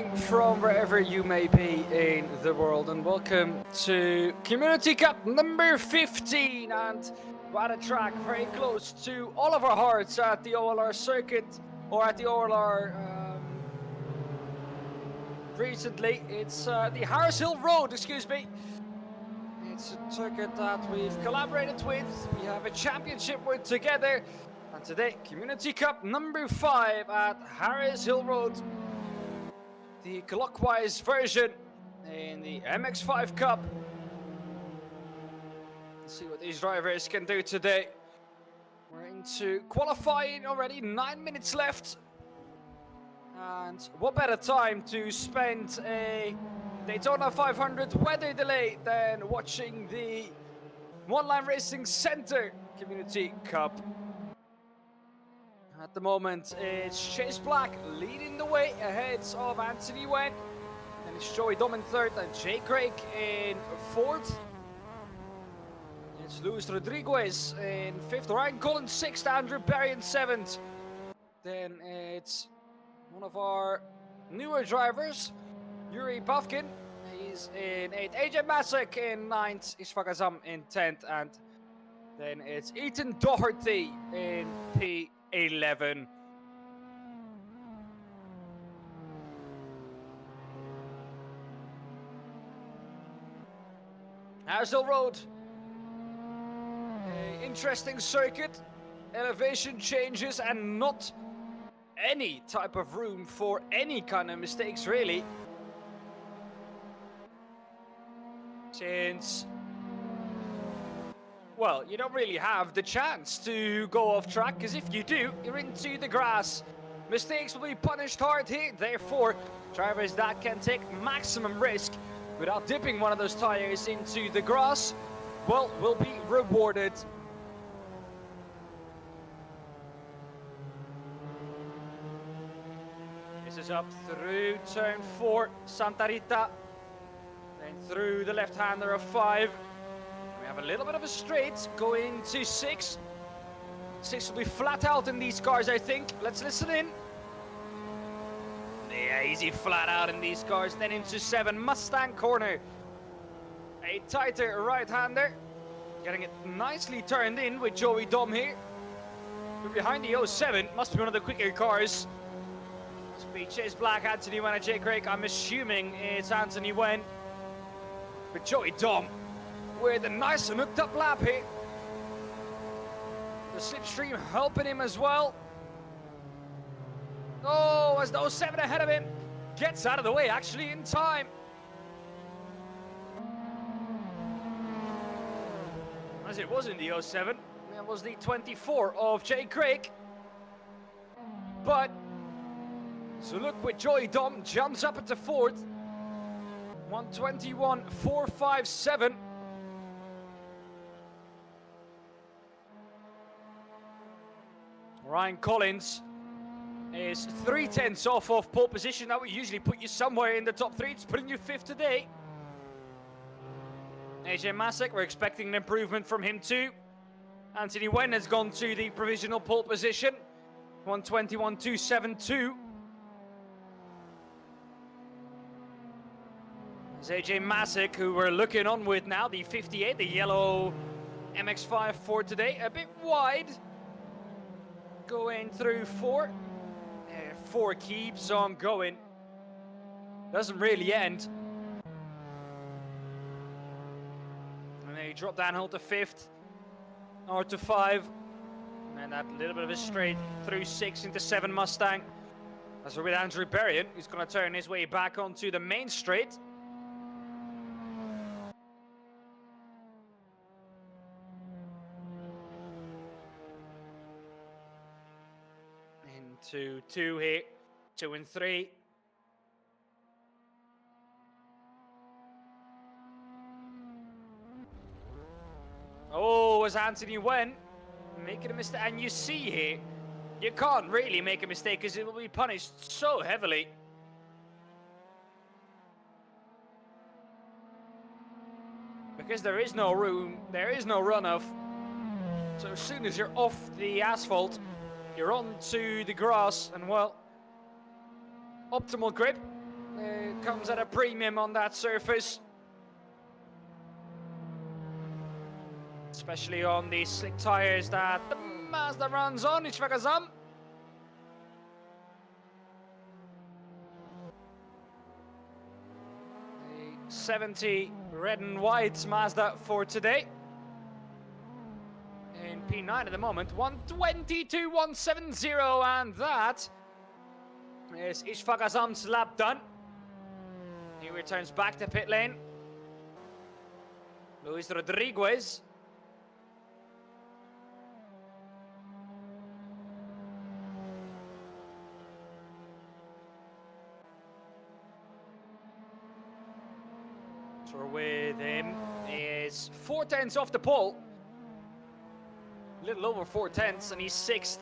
morning from wherever you may be in the world, and welcome to Community Cup number 15. And we're at a track very close to all of our hearts at the OLR circuit, or at the OLR recently. It's the Harris Hill Road, excuse me. It's a circuit that we've collaborated with. We have a championship with together. And today, Community Cup number 5 at Harris Hill Road. The clockwise version in the MX-5 Cup. Let's see what these drivers can do today. We're into qualifying already, 9 minutes left. And what better time to spend a Daytona 500 weather delay than watching the One Line Racing Center Community Cup. At the moment, it's Chase Black leading the way ahead of Anthony Wen. And it's Joey Dom in third and Jay Craig in fourth. It's Luis Rodriguez in fifth, Ryan Collins sixth, Andrew Berry in seventh. Then it's one of our newer drivers, Yuri Bavkin. He's in eighth, AJ Masek in ninth, Ishfaq Azam in 10th, and then it's Ethan Doherty in P11. Harris Hill Road, an interesting circuit, elevation changes and not any type of room for any kind of mistakes really. Since, well, you don't really have the chance to go off track, because if you do, you're into the grass. Mistakes will be punished hard here, therefore, drivers that can take maximum risk without dipping one of those tires into the grass, well, will be rewarded. This is up through turn 4, Santa Rita, then through the left-hander of 5. We have a little bit of a straight going to 6. 6 will be flat out in these cars, I think. Let's listen in. Yeah, easy flat out in these cars. Then into 7, Mustang corner. A tighter right-hander. Getting it nicely turned in with Joey Dom here. We're behind the 07. Must be one of the quicker cars. Must be Chase Black, Anthony Wen, and Jay Craig. I'm assuming it's Anthony Wen. With Joey Dom with a nice and hooked up lap here. The slipstream helping him as well. Oh, as the 07 ahead of him gets out of the way actually in time. As it was in the 07, that was the 24 of Jay Craig. But so look, with Joey Dom jumps up into fourth. 121.457. Ryan Collins is 3/10 off of pole position. That would usually put you somewhere in the top 3. It's putting you 5th today. AJ Masek, we're expecting an improvement from him too. Anthony Wen has gone to the provisional pole position. 121.272. It's AJ Masek, who we're looking on with now, the 58, the yellow MX-5 for today. A bit wide. Going through 4. 4 keeps on going. Doesn't really end. And then you drop downhill to 5th. Or to 5. And that little bit of a straight through 6 into 7 Mustang. As we're with Andrew Berrien, who's going to turn his way back onto the main straight. Into 2 here, 2 and 3. Oh, as Anthony Wen making a mistake, and you see here, you can't really make a mistake because it will be punished so heavily. Because there is no room, there is no runoff. So as soon as you're off the asphalt, you're onto the grass, and well, optimal grip comes at a premium on that surface. Especially on these slick tires that the Mazda runs on, ich vergassam. 70 red and white Mazda for today. In P9 at the moment, 1:22.170, and that is Ishfagasam's lap done. He returns back to pit lane. Luis Rodriguez. So with him is 4/10 off the pole. A little over 4/10, and he's 6th.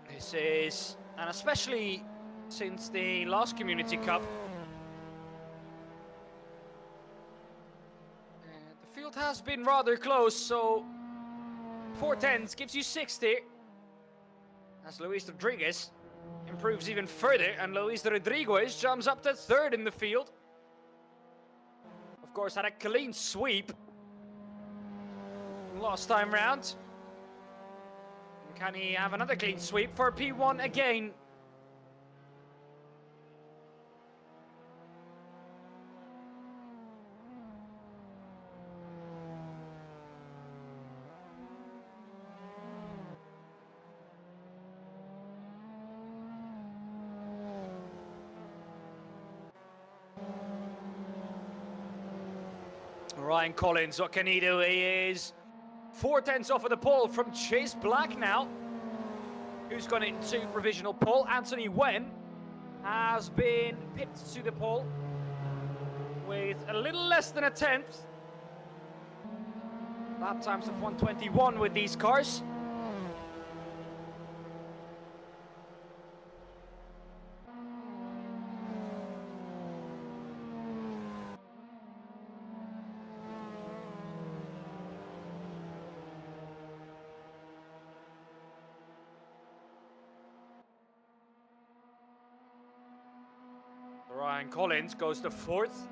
This is, and especially since the last Community Cup, the field has been rather close, so 4/10 gives you 60. As Luis Rodriguez improves even further, and Luis Rodriguez jumps up to 3rd in the field. Of course, had a clean sweep last time round. Can he have another clean sweep for P1 again? Ryan Collins, what can he do? He is 4/10 off of the pole from Chase Black now, who's gone into provisional pole. Anthony Wen has been pipped to the pole with a little less than a 10th. Lap times of 1:21 with these cars. Ryan Collins goes to 4th.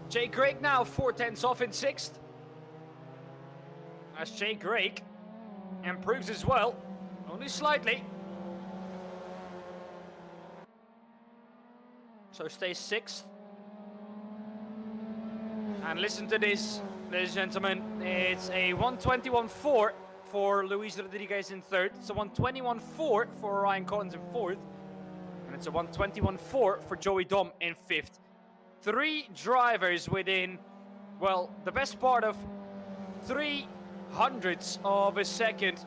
Jay Craig now 4/10 off in 6th. As Jay Craig improves as well, only slightly. So stays 6th. And listen to this, ladies and gentlemen. It's a 1:21.4 for Luis Rodriguez in 3rd. It's a 1:21.4 for Ryan Collins in 4th. And it's a 1:21.4 for Joey Dom in 5th. 3 drivers within, well, the best part of 0.03 of a second.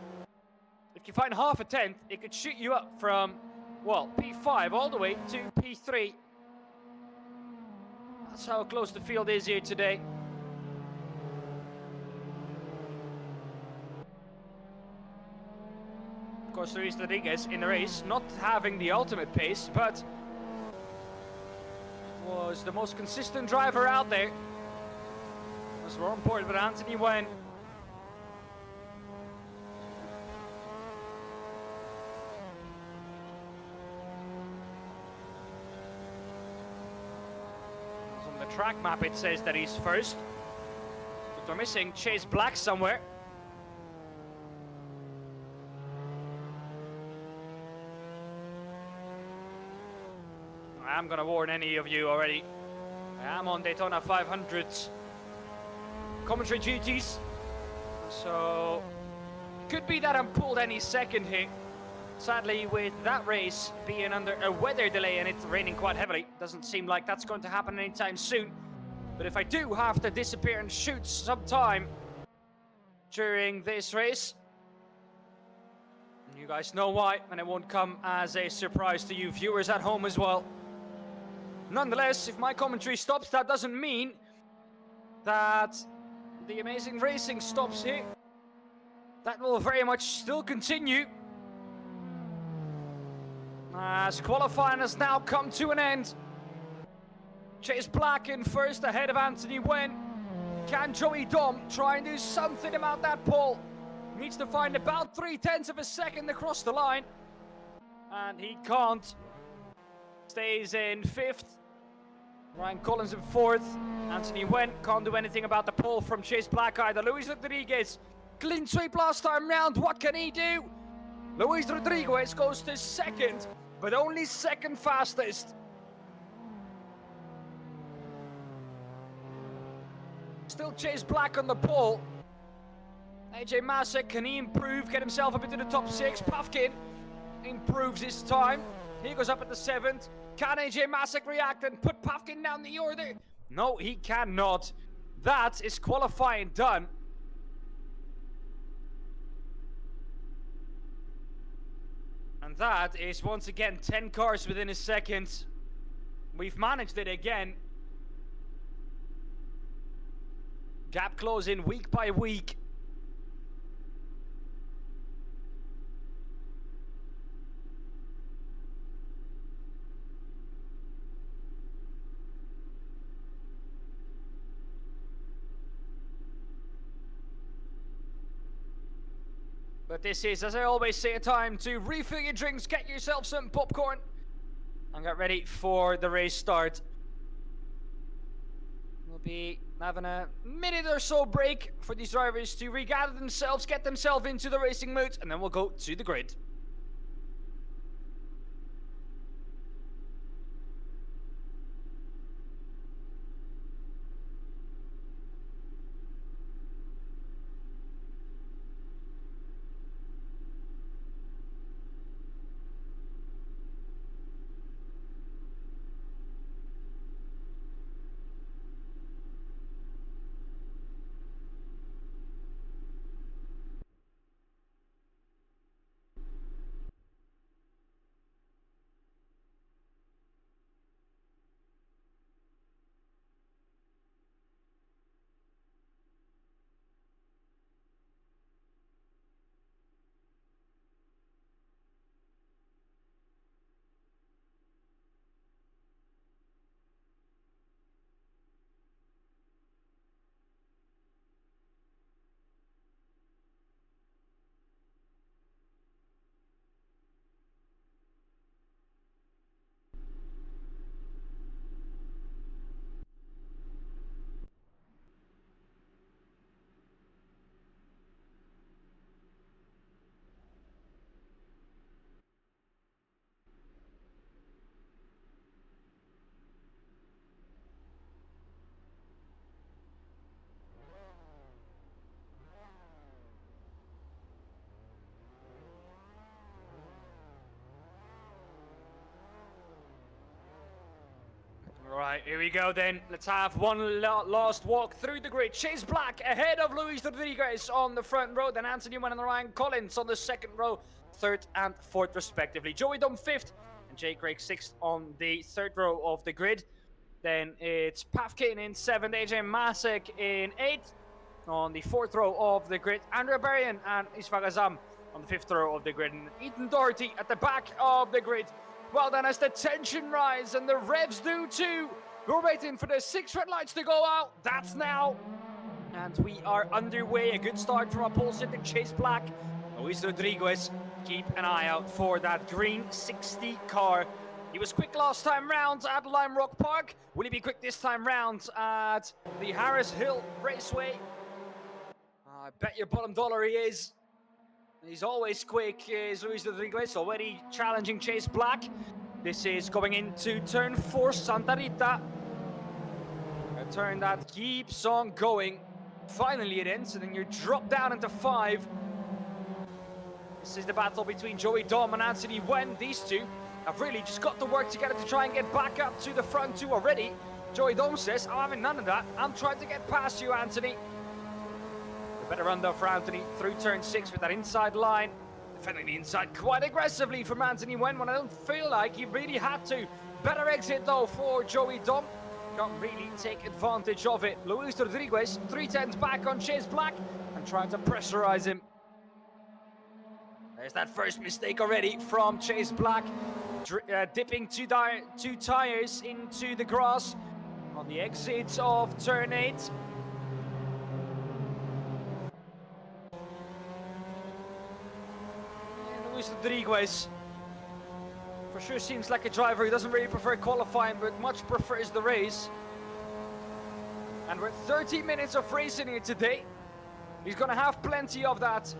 If you find half a 10th, it could shoot you up from, well, P5 all the way to P3. That's how close the field is here today. Of course, Luis Rodriguez in the race, not having the ultimate pace, but was the most consistent driver out there. Was more important, but Anthony Wen. On the track map, it says that he's 1st, but we're missing Chase Black somewhere. I'm gonna warn any of you already. I am on Daytona 500's commentary duties, so could be that I'm pulled any second here. Sadly, with that race being under a weather delay and it's raining quite heavily, doesn't seem like that's going to happen anytime soon. But if I do have to disappear and shoot sometime during this race, you guys know why, and it won't come as a surprise to you viewers at home as well. Nonetheless, if my commentary stops, that doesn't mean that the amazing racing stops here. That will very much still continue, as qualifying has now come to an end. Chase Black in 1st ahead of Anthony Wen. Can Joey Dom try and do something about that pole? Needs to find about 0.3 of a second across the line. and he can't. Stays in 5th. Ryan Collins in 4th. Anthony Wen can't do anything about the pole from Chase Black either. Luis Rodriguez, clean sweep last time round. What can he do? Luis Rodriguez goes to 2nd, but only 2nd fastest. Still Chase Black on the pole. AJ Masek, can he improve? Get himself up into the top 6. Puffkin improves his time. He goes up at the 7th. Can AJ Masek react and put Puffkin down the order? No, he cannot. That is qualifying done. And that is once again 10 cars within a second. We've managed it again. Gap closing week by week. But this is, as I always say, a time to refill your drinks, get yourself some popcorn, and get ready for the race start. We'll be having a minute or so break for these drivers to regather themselves, get themselves into the racing mood, and then we'll go to the grid. Right, here we go then. Let's have one last walk through the grid. Chase Black ahead of Luis Rodriguez on the front row. Then Anthony Wen and Ryan Collins on the 2nd row, 3rd and 4th respectively. Joey Dom 5th and Jay Craig 6th on the 3rd row of the grid. Then it's Pafkin in 7th, AJ Masek in 8th. On the 4th row of the grid, Andrea Berrien and Isfar Azam on the 5th row of the grid. And Ethan Doherty at the back of the grid. Well then, as the tension rises and the revs do too, we're waiting for the 6 red lights to go out. That's now. And we are underway. A good start from a pole sitter, Chase Black. Luis Rodriguez, keep an eye out for that green 60 car. He was quick last time round at Lime Rock Park. Will he be quick this time round at the Hill Raceway? I bet your bottom dollar he is. He's always quick, is Luis Rodriguez, already challenging Chase Black. This is going into turn 4, Santa Rita. A turn that keeps on going. Finally it ends, and then you drop down into 5. This is the battle between Joey Dom and Anthony Wen. These two have really just got to work together to try and get back up to the front 2 already. Joey Dom says, I'm having none of that. I'm trying to get past you, Anthony. Better run though for Anthony through turn 6 with that inside line. Defending the inside quite aggressively from Anthony Wen when I don't feel like he really had to. Better exit though for Joey Dom. Can't really take advantage of it. Luis Rodriguez, 3/10 back on Chase Black and trying to pressurize him. There's that first mistake already from Chase Black. Dipping two tires into the grass on the exit of turn 8. Luis Rodriguez For sure seems like a driver who doesn't really prefer qualifying, but much prefers the race. And with 30 minutes of racing here today, he's gonna have plenty of that.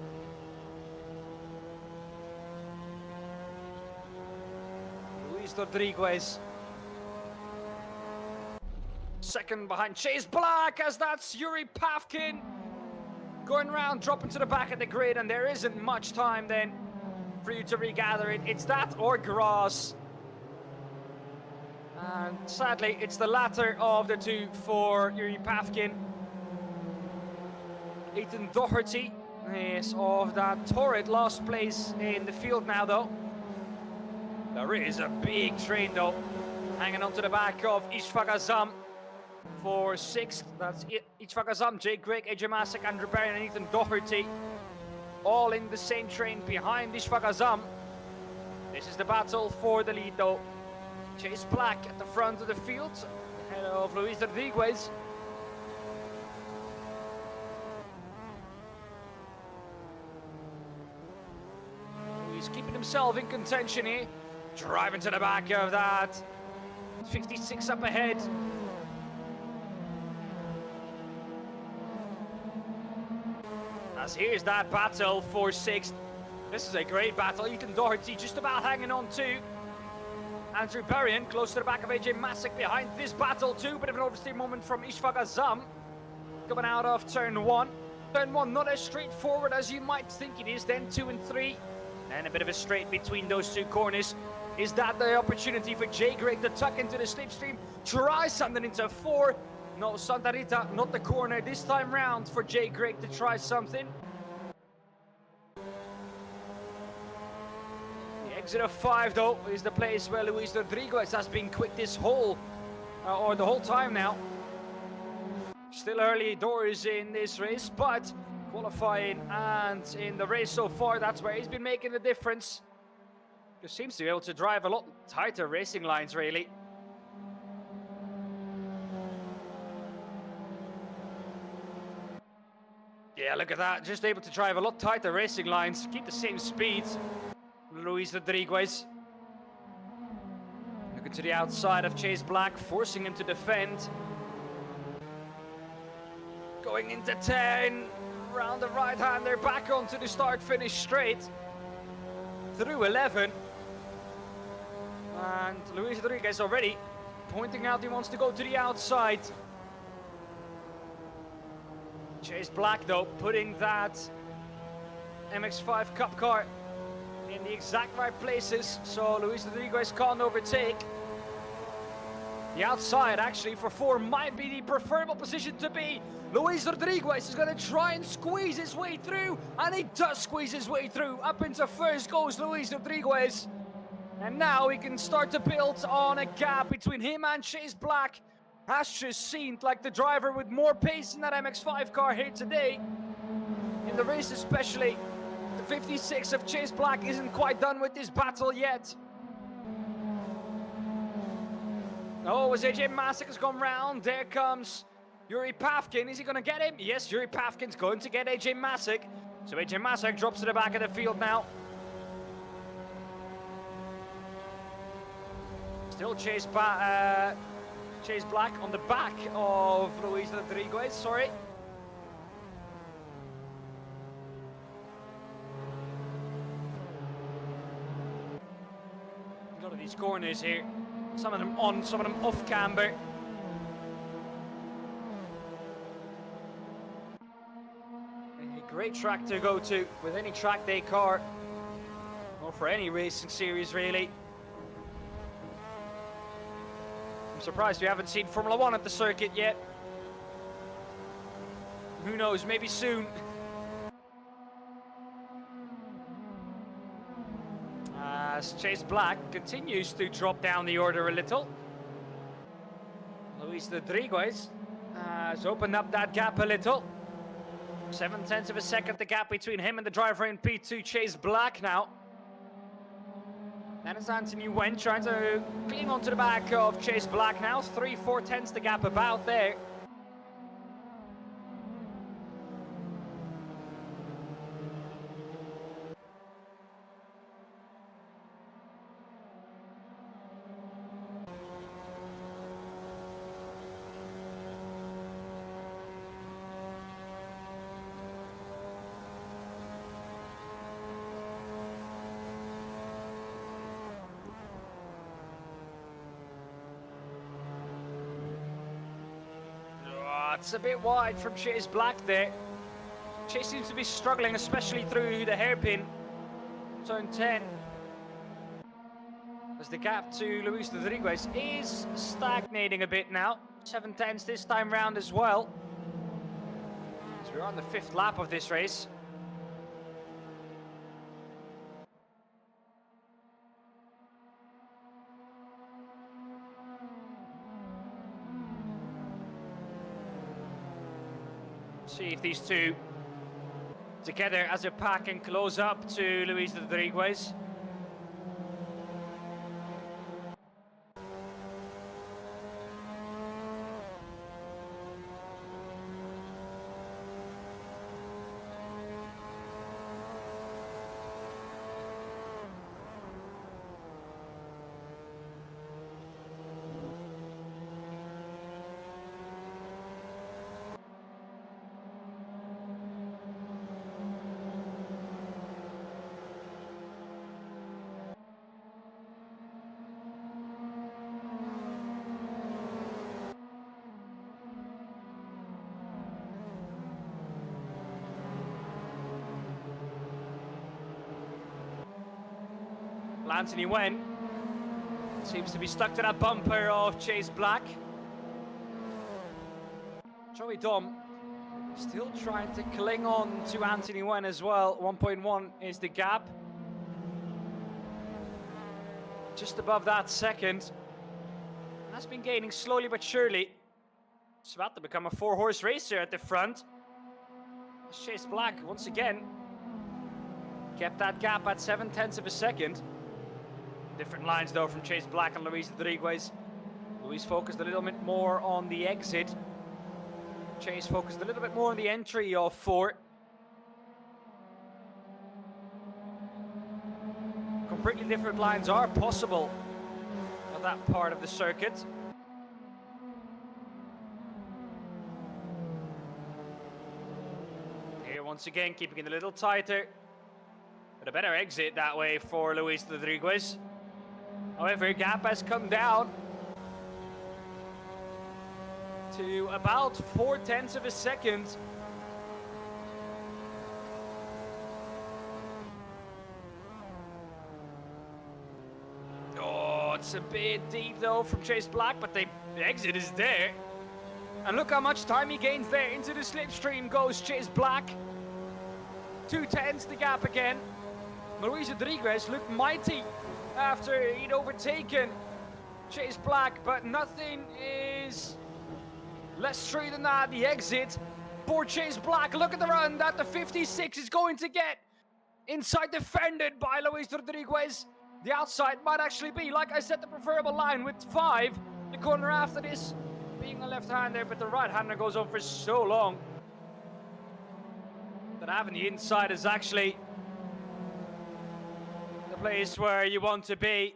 Luis Rodriguez. Second behind Chase Black, as that's Yuri Pavkin. Going around, dropping to the back of the grid, and there isn't much time then for you to regather it. It's that or grass. And sadly, it's the latter of the two for Yuri Pavkin. Ethan Doherty is of that torrid last place in the field now, though. There is a big train, though, hanging on to the back of Ishfaq Azam for 6th. That's Ishfaq Azam, Jake Grigg, AJ Masek, Andrew Barry, and Ethan Doherty. All in the same train behind Ishfaq Azam. This is the battle for the lead, though. Chase Black at the front of the field, ahead of Luis Rodriguez. He's keeping himself in contention here. Driving to the back of that. 56 up ahead. As here's that battle for 6th. This is a great battle. Ethan Doherty just about hanging on too. Andrew Berrien close to the back of AJ Masek behind this battle too. Bit of an oversteer moment from Ishfaq Azam. Coming out of turn 1. Turn 1 not as straightforward as you might think it is. Then 2 and 3. And a bit of a straight between those two corners. Is that the opportunity for Jay Grigg to tuck into the slipstream? Try something into 4. No, Santa Rita, not the corner this time round for Jay Grigg to try something. The exit of 5, though, is the place where Luis Rodriguez has been quick this whole, or the whole time now. Still early doors in this race, but qualifying and in the race so far, that's where he's been making the difference. He seems to be able to drive a lot tighter racing lines, really. Yeah, look at that. Just able to drive a lot tighter racing lines, keep the same speed. Luis Rodriguez. Looking to the outside of Chase Black, forcing him to defend. Going into 10. Round the right-hander, back onto the start-finish straight. Through 11. And Luis Rodriguez already pointing out he wants to go to the outside. Chase Black, though, putting that MX-5 Cup car in the exact right places, so Luis Rodriguez can't overtake. The outside, actually, for 4 might be the preferable position to be. Luis Rodriguez is going to try and squeeze his way through, and he does squeeze his way through. Up into first goes Luis Rodriguez. And now he can start to build on a gap between him and Chase Black. Has just seemed like the driver with more pace in that MX-5 car here today. In the race especially. The 56 of Chase Black isn't quite done with this battle yet. Oh, as AJ Masek has gone round, there comes Yuri Pavkin. Is he going to get him? Yes, Yuri Pavkin's going to get AJ Masek. So AJ Masek drops to the back of the field now. Still Chase Black on the back of Luis Rodriguez, sorry. A lot of these corners here. Some of them on, some of them off camber. A great track to go to with any track day car. Or for any racing series, really. I'm surprised we haven't seen Formula 1 at the circuit yet. Who knows, maybe soon. As Chase Black continues to drop down the order a little. Luis Rodriguez has opened up that gap a little. 0.7 of a second, the gap between him and the driver in P2, Chase Black now. And it's Anthony Wen trying to cling onto the back of Chase Black now. 3/4 the gap about there. That's a bit wide from Chase Black there. Chase seems to be struggling, especially through the hairpin. Turn 10. As the gap to Luis Rodriguez is stagnating a bit now. 7/10 this time round as well. So we're on the 5th lap of this race. See if these two together as a pack can close up to Luis Rodriguez. Anthony Wen seems to be stuck to that bumper of Chase Black. Joey Dom still trying to cling on to Anthony Wen as well. 1.1 is the gap. Just above that second. Has been gaining slowly but surely. It's about to become a 4-horse racer at the front. Chase Black once again kept that gap at 7/10 of a second. Different lines though from Chase Black and Luis Rodriguez. Luis focused a little bit more on the exit. Chase focused a little bit more on the entry of 4. Completely different lines are possible at that part of the circuit. Here once again keeping it a little tighter. But a better exit that way for Luis Rodriguez. However, gap has come down to about 4/10 of a second. Oh, it's a bit deep though from Chase Black, but the exit is there. And look how much time he gains there. Into the slipstream goes Chase Black. 2/10 the gap again. Luis Rodriguez looked mighty after he'd overtaken Chase Black, but nothing is less true than that. The exit for Chase Black. Look at the run that the 56 is going to get. Inside defended by Luis Rodriguez. The outside might actually be, like I said, the preferable line with 5. The corner after this being a left-hander, but the right-hander goes on for so long that having the inside is actually the place where you want to be.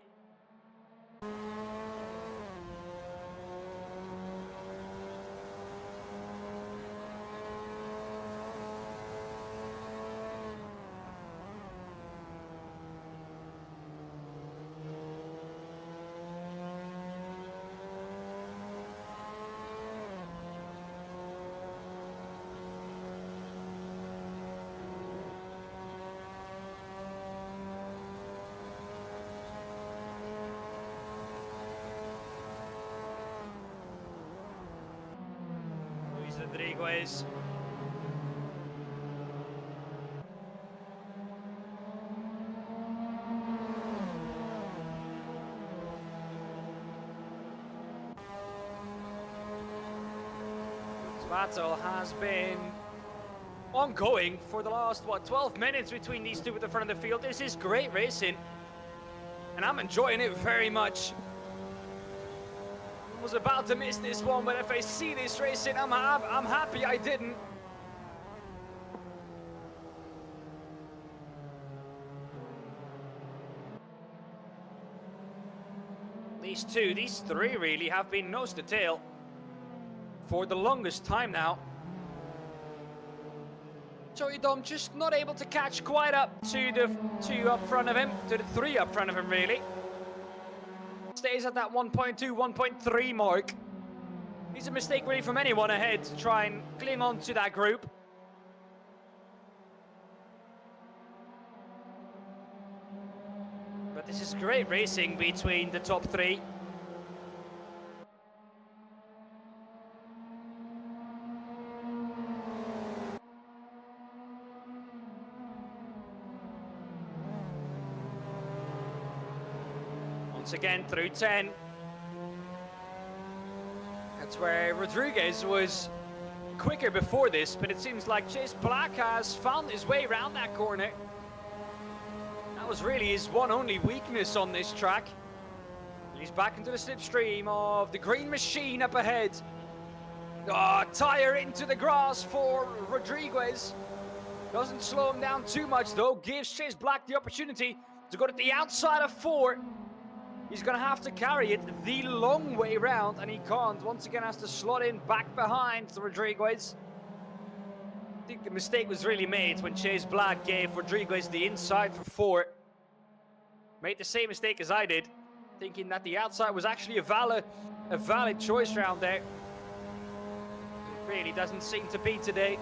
Rodriguez. This battle has been ongoing for the last, 12 minutes between these two at the front of the field. This is great racing, and I'm enjoying it very much. Was about to miss this one, but if I see this racing, I'm happy I didn't. These three really have been nose to tail for the longest time now. Joey Dom just not able to catch quite up to the 2 up front of him, to the 3 up front of him really. Stays at that 1.2, 1.3 mark. It's a mistake really from anyone ahead to try and cling on to that group. But this is great racing between the top three. Once again through 10. That's where Rodriguez was quicker before this, but it seems like Chase Black has found his way around that corner. That was really his one only weakness on this track. And he's back into the slipstream of the green machine up ahead. Oh, tire into the grass for Rodriguez. Doesn't slow him down too much though, gives Chase Black the opportunity to go to the outside of 4. He's going to have to carry it the long way round, and he can't. Once again, has to slot in back behind the Rodriguez. I think the mistake was really made when Chase Black gave Rodriguez the inside for 4. Made the same mistake as I did, thinking that the outside was actually a valid choice round there. It really doesn't seem to be today.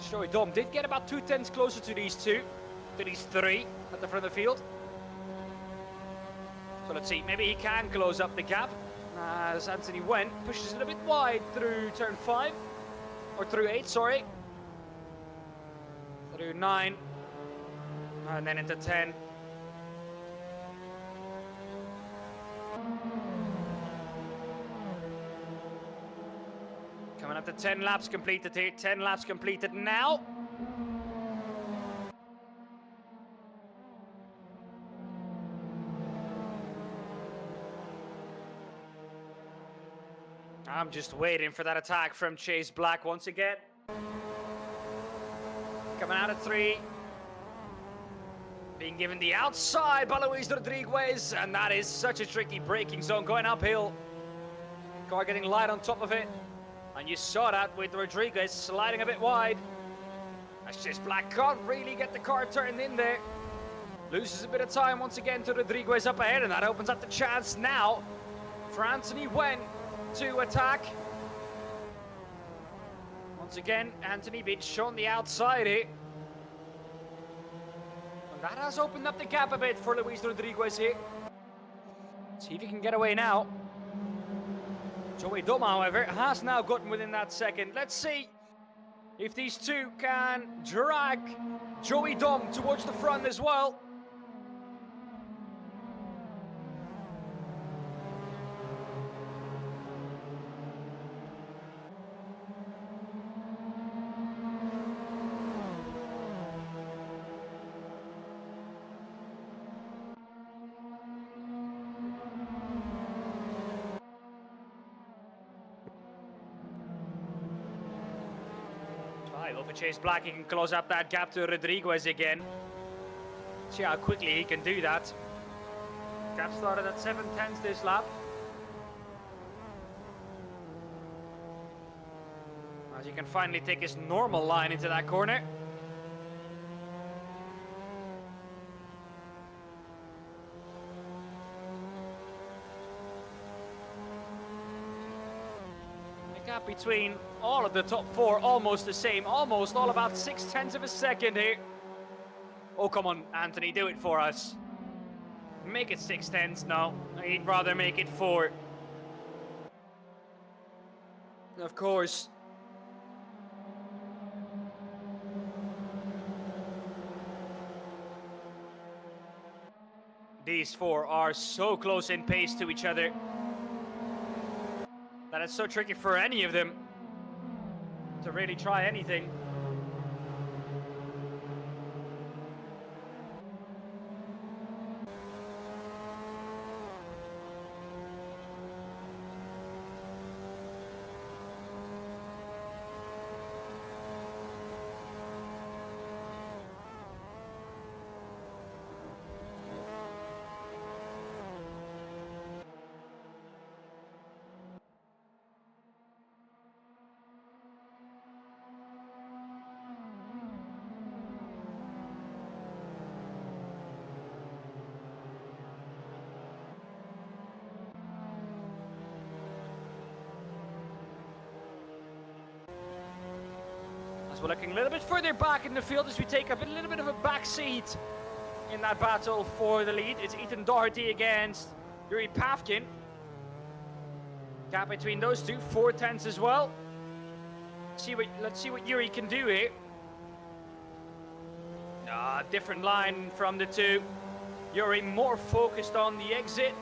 Joey Dom did get about 2 tenths closer to these 3 at the front of the field. So let's see, maybe he can close up the gap as Anthony Wen pushes it a bit wide through turn 5, or through 8, sorry. Through 9, and then into 10. Coming up to 10 laps completed here. 10 laps completed now. I'm just waiting for that attack from Chase Black once again. Coming out of 3. Being given the outside by Luis Rodriguez. And that is such a tricky braking zone going uphill. Car getting light on top of it. And you saw that with Rodriguez sliding a bit wide. As Chase Black can't really get the car turned in there. Loses a bit of time once again to Rodriguez up ahead, and that opens up the chance now for Anthony Wen to attack. Once again, Anthony being shown the outside here. And that has opened up the gap a bit for Luis Rodriguez here. See if he can get away now. Joey Dom, however, has now gotten within that second. Let's see if these two can drag Joey Dom towards the front as well. Over Chase Black, he can close up that gap to Rodriguez again. See how quickly he can do that. Gap started at 7 tenths this lap. As he can finally take his normal line into that corner. Gap between all of the top 4 almost the same, almost all about 6 tenths of a second here. Oh, come on, Anthony, do it for us. Make it 6 tenths. No, he'd rather make it 4. Of course. These 4 are so close in pace to each other that it's so tricky for any of them to really try anything. So we're looking a little bit further back in the field as we take a little bit of a back seat in that battle for the lead. It's Ethan Doherty against Yuri Pavkin. Gap between those two, 4 tenths as well. Let's see what Yuri can do here. Different line from the two. Yuri more focused on the exit.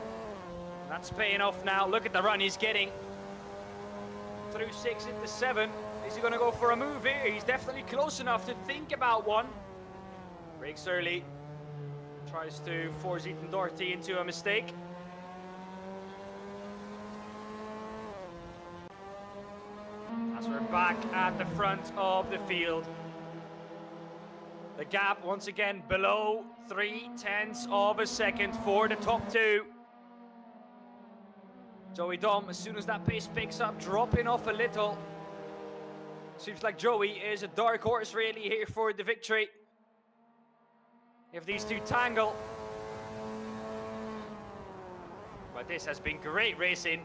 That's paying off now. Look at the run he's getting. Through 6 into 7. Is he going to go for a move here? He's definitely close enough to think about one. Brakes early. Tries to force Ethan Doherty into a mistake. As we're back at the front of the field. The gap once again below 3 tenths of a second for the top two. Joey Dom, as soon as that pace picks up, dropping off a little. Seems like Joey is a dark horse really here for the victory. If these two tangle. But this has been great racing.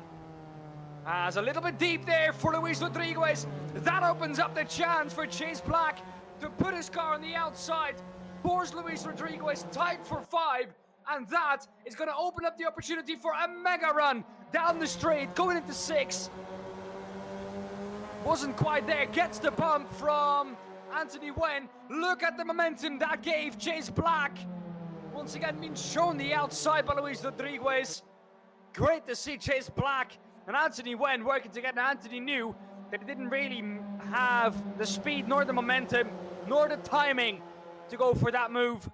As a little bit deep there for Luis Rodriguez. That opens up the chance for Chase Black to put his car on the outside. Force Luis Rodriguez tight for 5. And that is going to open up the opportunity for a mega run down the straight, going into 6. Wasn't quite there, gets the bump from Anthony Wen. Look at the momentum that gave Chase Black. Once again being shown the outside by Luis Rodriguez. Great to see Chase Black and Anthony Wen working together. Anthony knew that he didn't really have the speed, nor the momentum, nor the timing to go for that move.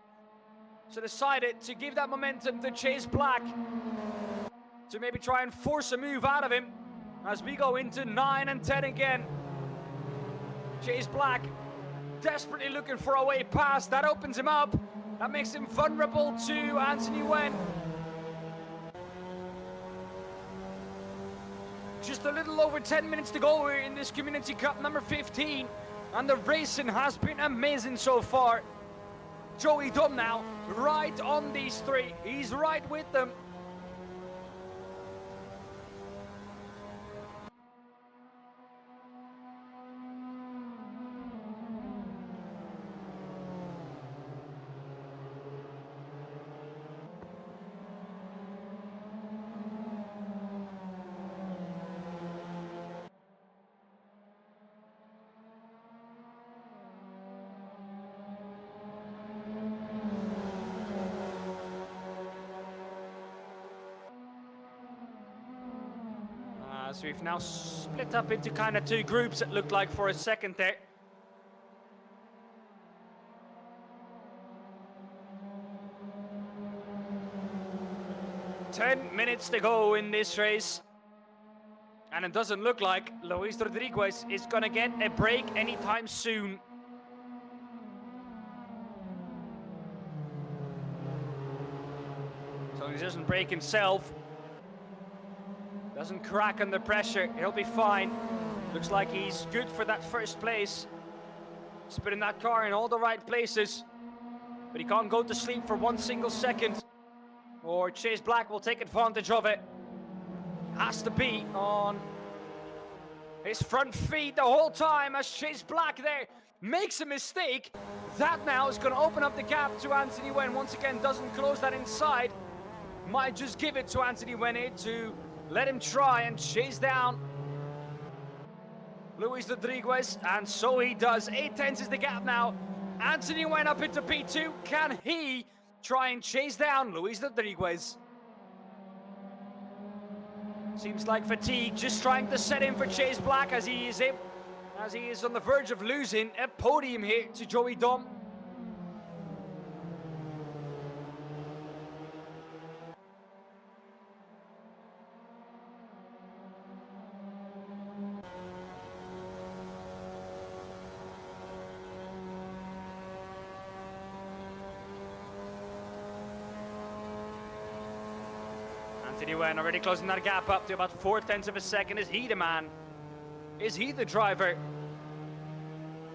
So decided to give that momentum to Chase Black to maybe try and force a move out of him as we go into 9 and 10 again. Chase Black desperately looking for a way past. That opens him up. That makes him vulnerable to Anthony Wen. Just a little over 10 minutes to go here in this Community Cup number 15. And the racing has been amazing so far. Joey Dom now, right on these 3. He's right with them. So we've now split up into kind of 2 groups, it looked like for a second there. Ten minutes to go in this race. And it doesn't look like Luis Rodriguez is going to get a break anytime soon. So he doesn't break himself. Doesn't crack under pressure, he'll be fine. Looks like he's good for that first place. He's putting that car in all the right places. But he can't go to sleep for 1 single second, or Chase Black will take advantage of it. Has to be on his front feet the whole time as Chase Black there makes a mistake. That now is going to open up the gap to Anthony Wen. Once again, doesn't close that inside. Might just give it to Anthony Wen here to let him try and chase down Luis Rodriguez, and so he does. 8 tenths is the gap now. Anthony Wen up into P2. Can he try and chase down Luis Rodriguez? Seems like fatigue just trying to set in for Chase Black as he is on the verge of losing a podium here to Joey Dom. Anthony Wen already closing that gap up to about 4 tenths of a second. Is he the man? Is he the driver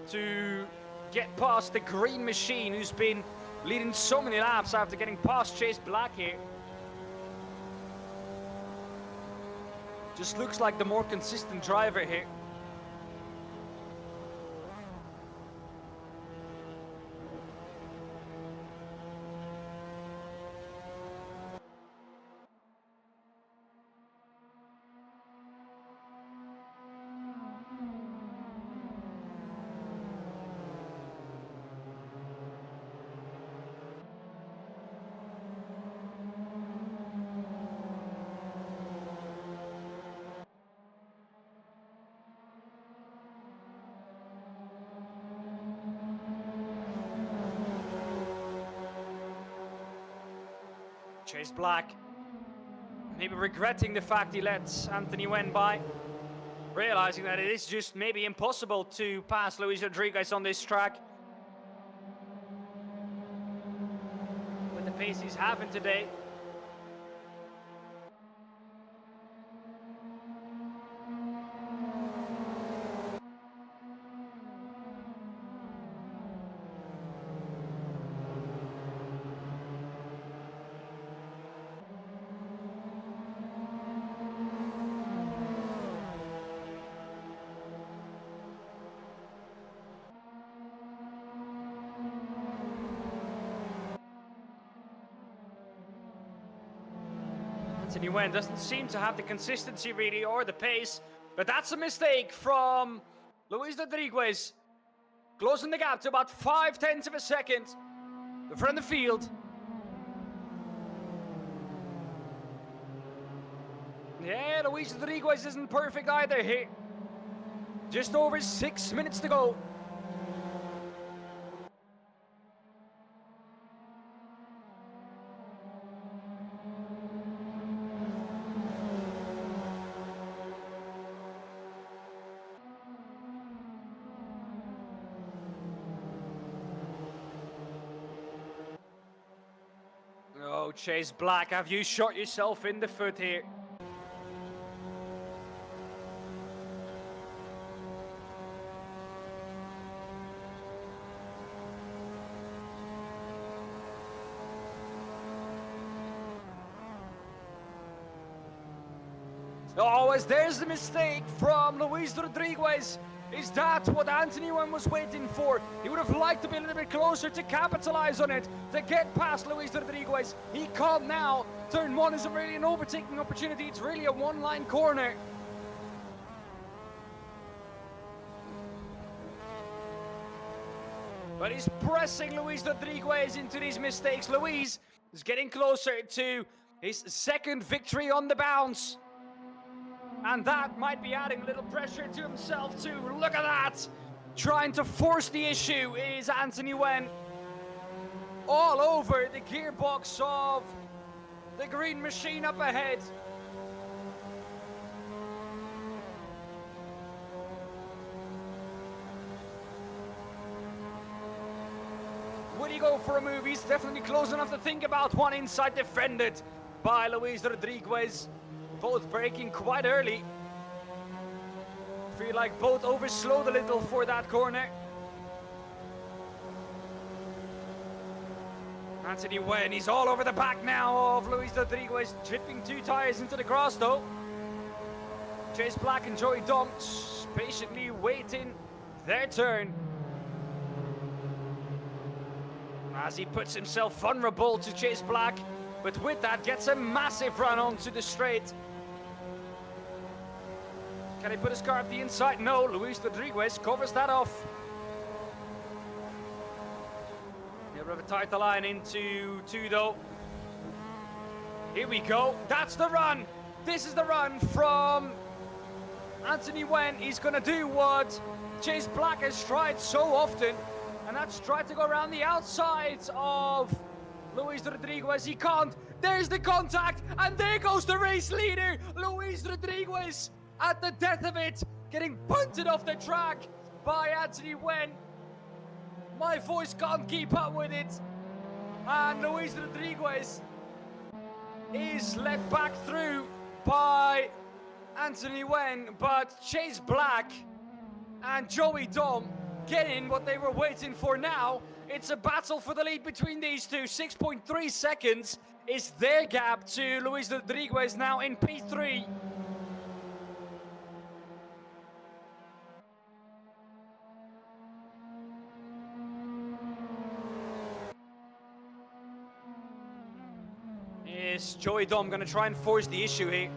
to get past the green machine who's been leading so many laps after getting past Chase Black here? Just looks like the more consistent driver here. Chase Black, maybe regretting the fact he let Anthony Wen by, realizing that it is just maybe impossible to pass Luis Rodriguez on this track. With the pace he's having today. Anthony Wen doesn't seem to have the consistency really or the pace, but that's a mistake from Luis Rodriguez, closing the gap to about 0.5 of a second. The front of the field. Yeah, Luis Rodriguez isn't perfect either here. Just over 6 minutes to go. Oh, Chase Black, have you shot yourself in the foot here? Oh, as there's the mistake from Luis Rodriguez. Is that what Anthony Wen was waiting for? He would have liked to be a little bit closer to capitalize on it, to get past Luis Rodriguez. He can't now. Turn 1 isn't really an overtaking opportunity, it's really a one-line corner. But he's pressing Luis Rodriguez into these mistakes. Luis is getting closer to his second victory on the bounce. And that might be adding a little pressure to himself too. Look at that! Trying to force the issue is Anthony Wen. All over the gearbox of the green machine up ahead. Will he go for a move? He's definitely close enough to think about one. Inside defended by Luis Rodriguez. Both braking quite early. Feel like both overslowed a little for that corner. Anthony Wen, he's all over the back now of Luis Rodriguez, chipping 2 tires into the grass though. Chase Black and Joey Dom patiently waiting their turn. As he puts himself vulnerable to Chase Black, but with that gets a massive run onto the straight. Can he put his car up the inside? No, Luis Rodriguez covers that off. A bit of a tighter line into 2 though. Here we go, that's the run. This is the run from Anthony Wen. He's gonna do what Chase Black has tried so often, and that's try to go around the outside of Luis Rodriguez. He can't. There's the contact, and there goes the race leader, Luis Rodriguez, at the death of it, getting punted off the track by Anthony Wen. My voice can't keep up with it, and Luis Rodriguez is led back through by Anthony Wen, but Chase Black and Joey Dom getting what they were waiting for now. It's a battle for the lead between these two. 6.3 seconds is their gap to Luis Rodriguez now in P3. Is Joey Dom going to try and force the issue here?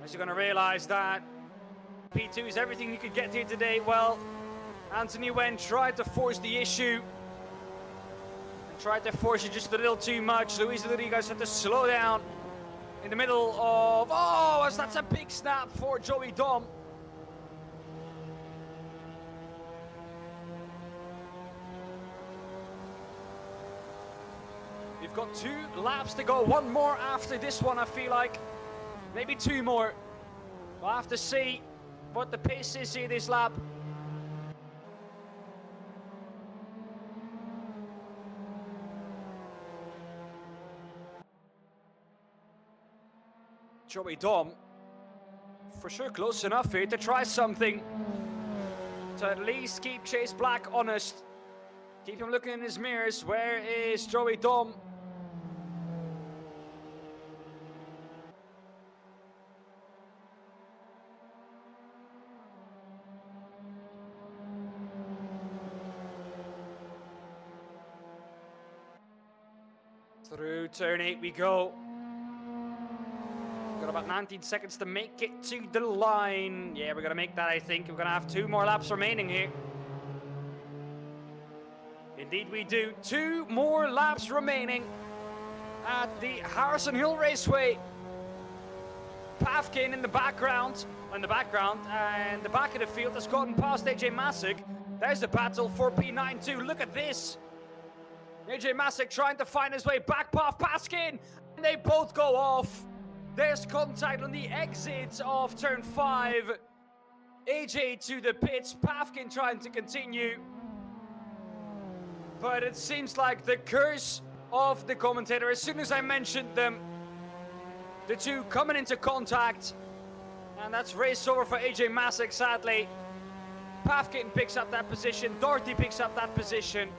As you're going to realize that P2 is everything you could get here today. Well, Anthony Wen tried to force the issue. And tried to force it just a little too much. Luis Rodriguez had to slow down in the middle of... Oh, that's a big snap for Joey Dom. We've got 2 laps to go. One more after this one, I feel like. Maybe 2 more. We'll have to see what the pace is here this lap. Joey Dom, for sure close enough here to try something. To at least keep Chase Black honest. Keep him looking in his mirrors. Where is Joey Dom? Through turn 8 we go. Got about 19 seconds to make it to the line. Yeah, we're gonna make that, I think. We're gonna have 2 more laps remaining here. Indeed we do. 2 more laps remaining at the Harrison Hill Raceway. Pavkin in the background, and the back of the field has gotten past AJ Masick. There's the battle for P9 too. Look at this. AJ Masick trying to find his way back past Paskin, and they both go off. There's contact on the exit of turn 5. AJ to the pits, Pavkin trying to continue. But it seems like the curse of the commentator, as soon as I mentioned them, the 2 coming into contact. And that's race over for AJ Masick, sadly. Pavkin picks up that position, Doherty picks up that position.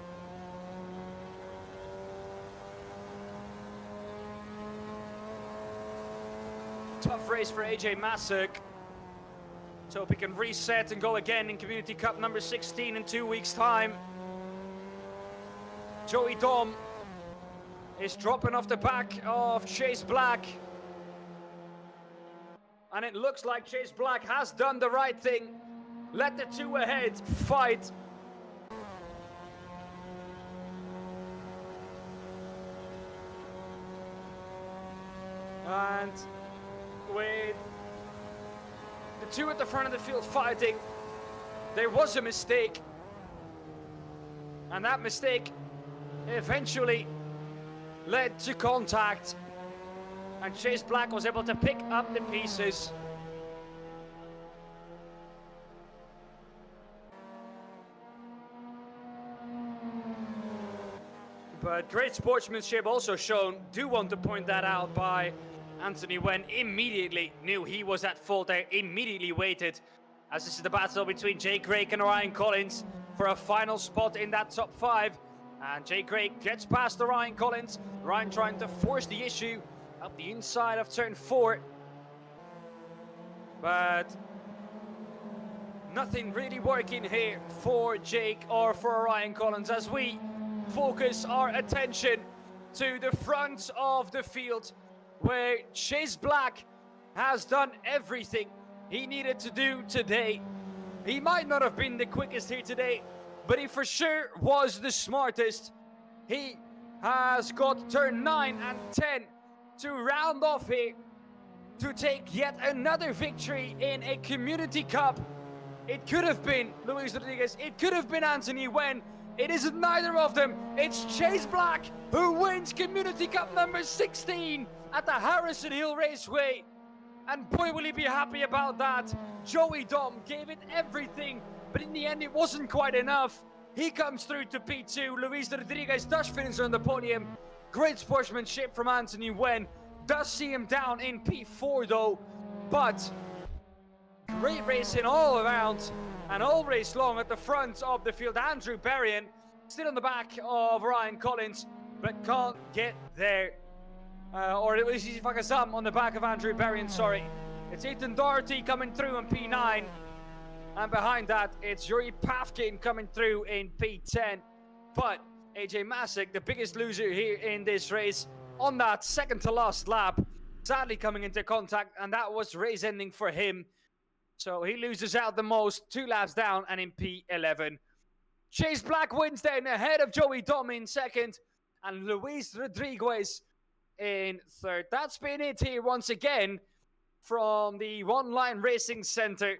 Tough race for AJ Masick. So hope he can reset and go again in Community Cup number 16 in 2 weeks' time. Joey Dom is dropping off the back of Chase Black. And it looks like Chase Black has done the right thing. Let the 2 ahead fight. And with the 2 at the front of the field fighting, there was a mistake. And that mistake eventually led to contact. And Chase Black was able to pick up the pieces. But great sportsmanship also shown. Do want to point that out by Anthony Wen. Immediately knew he was at fault there. Immediately waited. As this is the battle between Jake Craig and Ryan Collins for a final spot in that top 5. And Jake Craig gets past the Ryan Collins. Ryan trying to force the issue up the inside of turn 4. But nothing really working here for Jake or for Ryan Collins as we focus our attention to the front of the field, where Chase Black has done everything he needed to do today. He might not have been the quickest here today, but he for sure was the smartest. He has got turn 9 and 10 to round off here to take yet another victory in a Community Cup. It could have been Luis Rodriguez, it could have been Anthony Wen. It isn't neither of them. It's Chase Black who wins Community Cup number 16 at the Harrison Hill Raceway. And boy, will he be happy about that. Joey Dom gave it everything, but in the end, it wasn't quite enough. He comes through to P2. Luis Rodriguez does finish on the podium. Great sportsmanship from Anthony Wen. Does see him down in P4 though, but great racing all around. And all race long at the front of the field, Andrew Berrien, still on the back of Ryan Collins, but can't get there. Or it was Easy Fakazam on the back of Andrew Berrien, sorry. It's Ethan Doherty coming through in P9. And behind that, it's Yuri Pavkin coming through in P10. But AJ Masick, the biggest loser here in this race, on that second to last lap, sadly coming into contact, and that was race ending for him. So he loses out the most, 2 laps down and in P11. Chase Black wins then ahead of Joey Dom in second and Luis Rodriguez in third. That's been it here once again from the One Line Racing Center.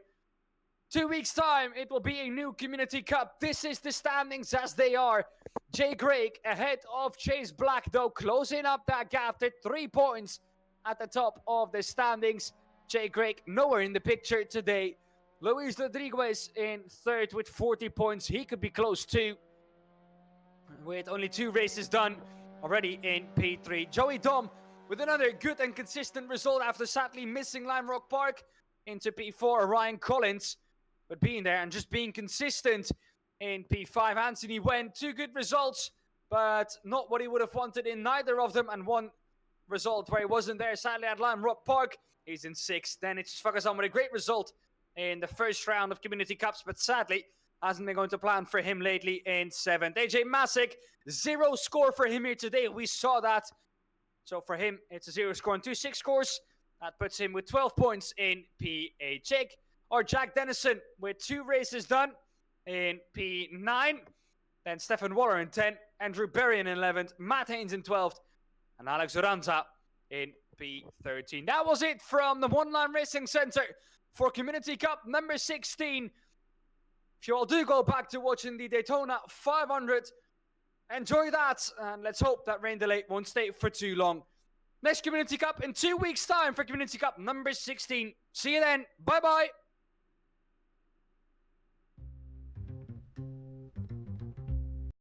2 weeks' time, it will be a new Community Cup. This is the standings as they are. Jay Craig ahead of Chase Black, though, closing up that gap to 3 points at the top of the standings. Jay Craig nowhere in the picture today. Luis Rodriguez in third with 40 points. He could be close too, with only 2 races done already in P3. Joey Dom with another good and consistent result after sadly missing Lime Rock Park into P4. Ryan Collins, but being there and just being consistent in P5. Anthony Wen, 2 good results, but not what he would have wanted in neither of them. And one result where he wasn't there, sadly, at Lime Rock Park. He's in 6th. Then it's focused on with a great result in the first round of Community Cups, but sadly, hasn't been going to plan for him lately in 7th. AJ Masick, 0 score for him here today. We saw that. So for him, it's a 0 score and 2 6 scores. That puts him with 12 points in P8. Jake or Jack Dennison with 2 races done in P9. Then Stefan Waller in 10th, Andrew Berry in 11th, Matt Haynes in 12th, and Alex Oranza in P13. That was it from the One Line Racing Center for Community Cup number 16. If you all do go back to watching the Daytona 500, enjoy that, and let's hope that rain delay won't stay for too long. Next Community Cup in 2 weeks' time for Community Cup number 16. See you then. Bye-bye.